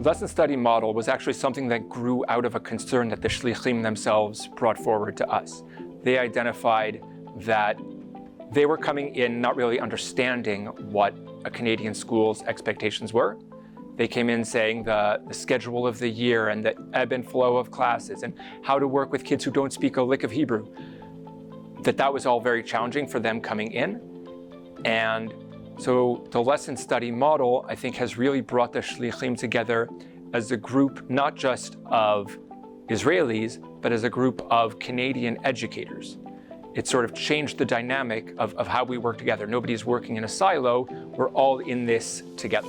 lesson study model was actually something that grew out of a concern that the shlichim themselves brought forward to us. They identified that they were coming in not really understanding what a Canadian school's expectations were. They came in saying the schedule of the year and the ebb and flow of classes and how to work with kids who don't speak a lick of Hebrew. That was all very challenging for them coming in. And so the lesson study model, I think, has really brought the shlichim together as a group, not just of Israelis, but as a group of Canadian educators. It sort of changed the dynamic of how we work together. Nobody's working in a silo, we're all in this together.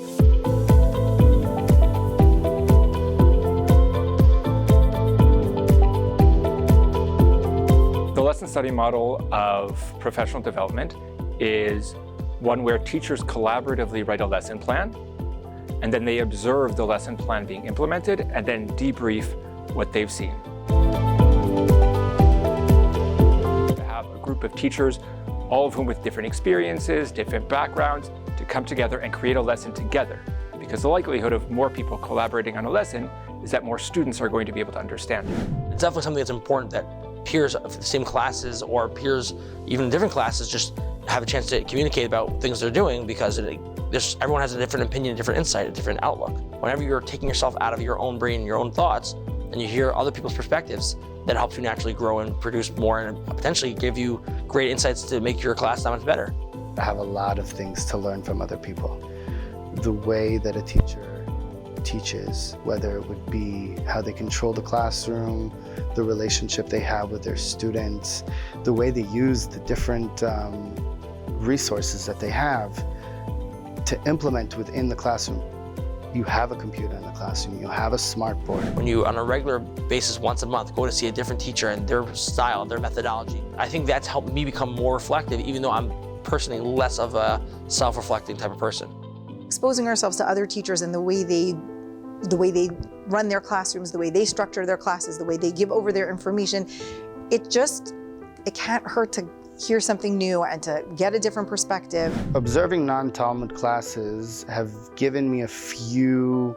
The lesson study model of professional development is one where teachers collaboratively write a lesson plan, and then they observe the lesson plan being implemented and then debrief what they've seen. To have a group of teachers, all of whom with different experiences, different backgrounds, to come together and create a lesson together. Because the likelihood of more people collaborating on a lesson is that more students are going to be able to understand it. It's definitely something that's important that peers of the same classes or peers even in different classes just have a chance to communicate about things they're doing, because everyone has a different opinion, a different insight, a different outlook. Whenever you're taking yourself out of your own brain, your own thoughts, and you hear other people's perspectives, that helps you naturally grow and produce more and potentially give you great insights to make your class that much better. I have a lot of things to learn from other people. The way that a teacher teaches, whether it would be how they control the classroom, the relationship they have with their students, the way they use the different resources that they have to implement within the classroom. You have a computer in the classroom, you have a smart board. When you, on a regular basis, once a month, go to see a different teacher and their style, their methodology, I think that's helped me become more reflective, even though I'm personally less of a self-reflecting type of person. Exposing ourselves to other teachers and the way they run their classrooms, the way they structure their classes, the way they give over their information, it can't hurt to hear something new and to get a different perspective. Observing non-Talmud classes have given me a few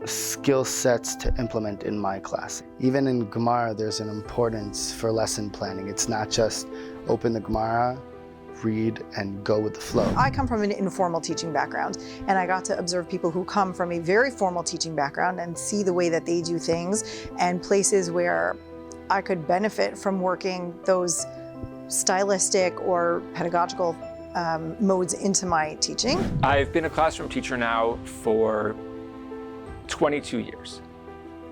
skill sets to implement in my class. Even in Gemara, there's an importance for lesson planning. It's not just open the Gemara, read, and go with the flow. I come from an informal teaching background, and I got to observe people who come from a very formal teaching background and see the way that they do things, and places where I could benefit from working those stylistic or pedagogical modes into my teaching. I've been a classroom teacher now for 22 years.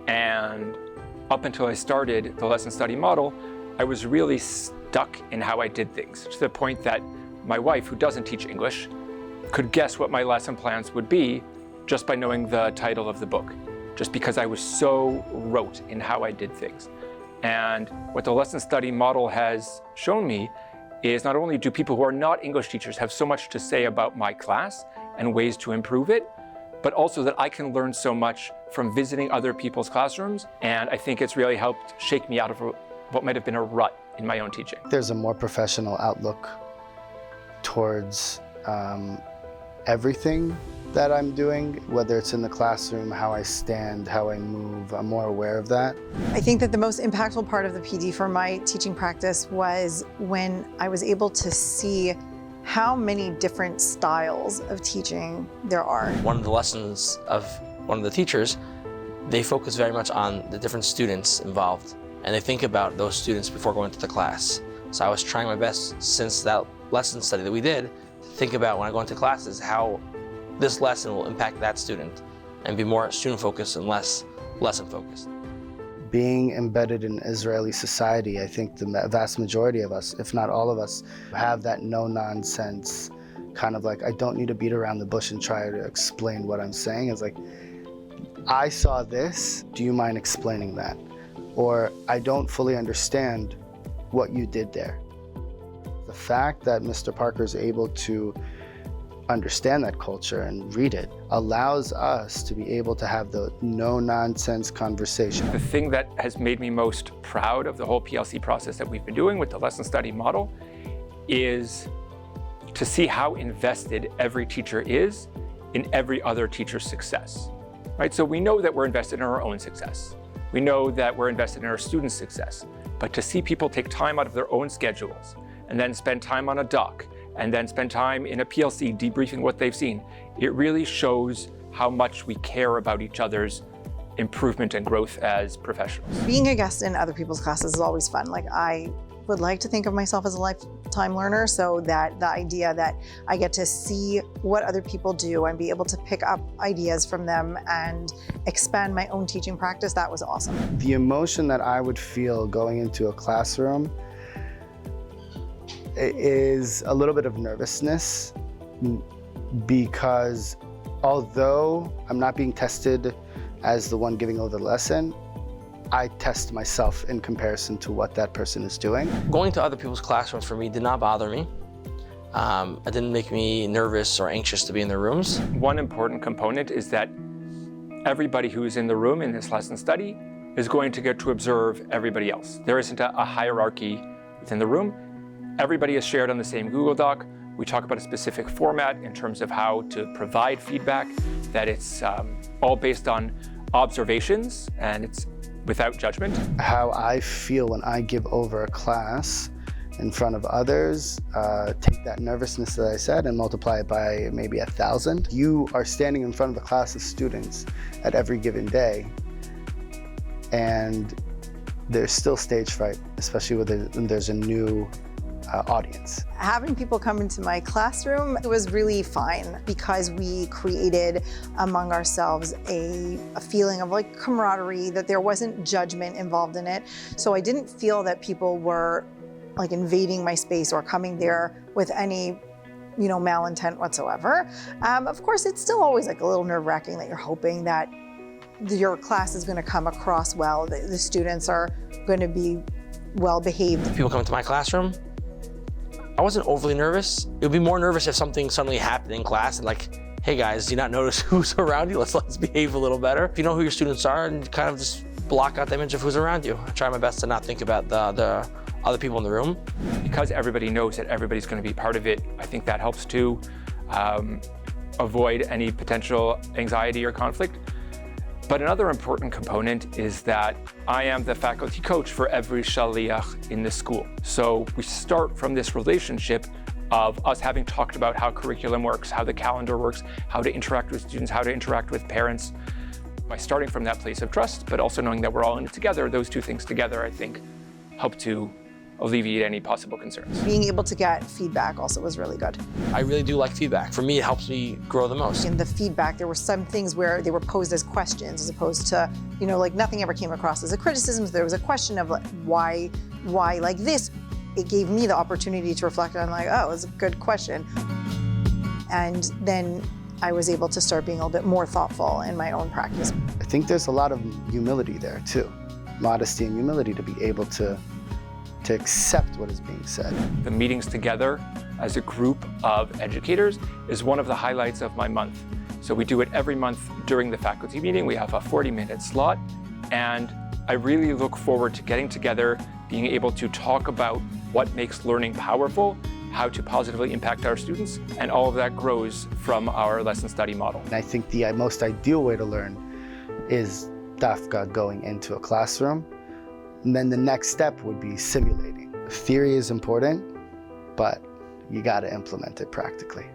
And up until I started the lesson study model, I was really stuck in how I did things, to the point that my wife, who doesn't teach English, could guess what my lesson plans would be just by knowing the title of the book, just because I was so rote in how I did things. And what the lesson study model has shown me is not only do people who are not English teachers have so much to say about my class and ways to improve it, but also that I can learn so much from visiting other people's classrooms. And I think it's really helped shake me out of what might have been a rut in my own teaching. There's a more professional outlook towards everything that I'm doing, whether it's in the classroom, how I stand, how I move. I'm more aware of that. I think that the most impactful part of the PD for my teaching practice was when I was able to see how many different styles of teaching there are. One of the lessons of one of the teachers, they focus very much on the different students involved, and they think about those students before going to the class. So I was trying my best since that lesson study that we did to think about when I go into classes how this lesson will impact that student and be more student-focused and less lesson-focused. Being embedded in Israeli society, I think the vast majority of us, if not all of us, have that no-nonsense kind of like, I don't need to beat around the bush and try to explain what I'm saying. It's like, I saw this, do you mind explaining that? Or I don't fully understand what you did there. The fact that Mr. Parker is able to understand that culture and read it allows us to be able to have the no-nonsense conversation. The thing that has made me most proud of the whole PLC process that we've been doing with the lesson study model is to see how invested every teacher is in every other teacher's success. right? So we know that we're invested in our own success. We know that we're invested in our students' success. But to see people take time out of their own schedules and then spend time on a doc and then spend time in a PLC debriefing what they've seen, it really shows how much we care about each other's improvement and growth as professionals. Being a guest in other people's classes is always fun. Like, I would like to think of myself as a lifetime learner, so that the idea that I get to see what other people do and be able to pick up ideas from them and expand my own teaching practice, that was awesome. The emotion that I would feel going into a classroom is a little bit of nervousness, because although I'm not being tested as the one giving over the lesson, I test myself in comparison to what that person is doing. Going to other people's classrooms for me did not bother me. It didn't make me nervous or anxious to be in their rooms. One important component is that everybody who is in the room in this lesson study is going to get to observe everybody else. There isn't a hierarchy within the room. Everybody is shared on the same Google Doc. We talk about a specific format in terms of how to provide feedback, that it's all based on observations and it's without judgment. How I feel when I give over a class in front of others, take that nervousness that I said and multiply it by maybe 1,000. You are standing in front of a class of students at every given day, and there's still stage fright, especially when there's a new audience. Having people come into my classroom was really fine, because we created among ourselves a feeling of like camaraderie, that there wasn't judgment involved in it. So I didn't feel that people were like invading my space or coming there with any malintent whatsoever. Of course, it's still always like a little nerve-wracking that you're hoping that your class is going to come across well, the students are going to be well behaved. People come into my classroom, I wasn't overly nervous. It would be more nervous if something suddenly happened in class and like, hey guys, do you not notice who's around you? Let's behave a little better. If you know who your students are, and kind of just block out the image of who's around you. I try my best to not think about the other people in the room. Because everybody knows that everybody's going to be part of it, I think that helps to avoid any potential anxiety or conflict. But another important component is that I am the faculty coach for every shaliach in the school. So we start from this relationship of us having talked about how curriculum works, how the calendar works, how to interact with students, how to interact with parents. By starting from that place of trust, but also knowing that we're all in it together, those two things together, I think, help to alleviate any possible concerns. Being able to get feedback also was really good. I really do like feedback. For me, it helps me grow the most. In the feedback, there were some things where they were posed as questions as opposed to, like nothing ever came across as a criticism. So there was a question of like, why like this? It gave me the opportunity to reflect on like, oh, it was a good question. And then I was able to start being a little bit more thoughtful in my own practice. I think there's a lot of humility there too. Modesty and humility to be able to accept what is being said. The meetings together as a group of educators is one of the highlights of my month. So we do it every month during the faculty meeting. We have a 40-minute slot, and I really look forward to getting together, being able to talk about what makes learning powerful, how to positively impact our students, and all of that grows from our lesson study model. And I think the most ideal way to learn is dafka going into a classroom. And then the next step would be simulating. Theory is important, but you got to implement it practically.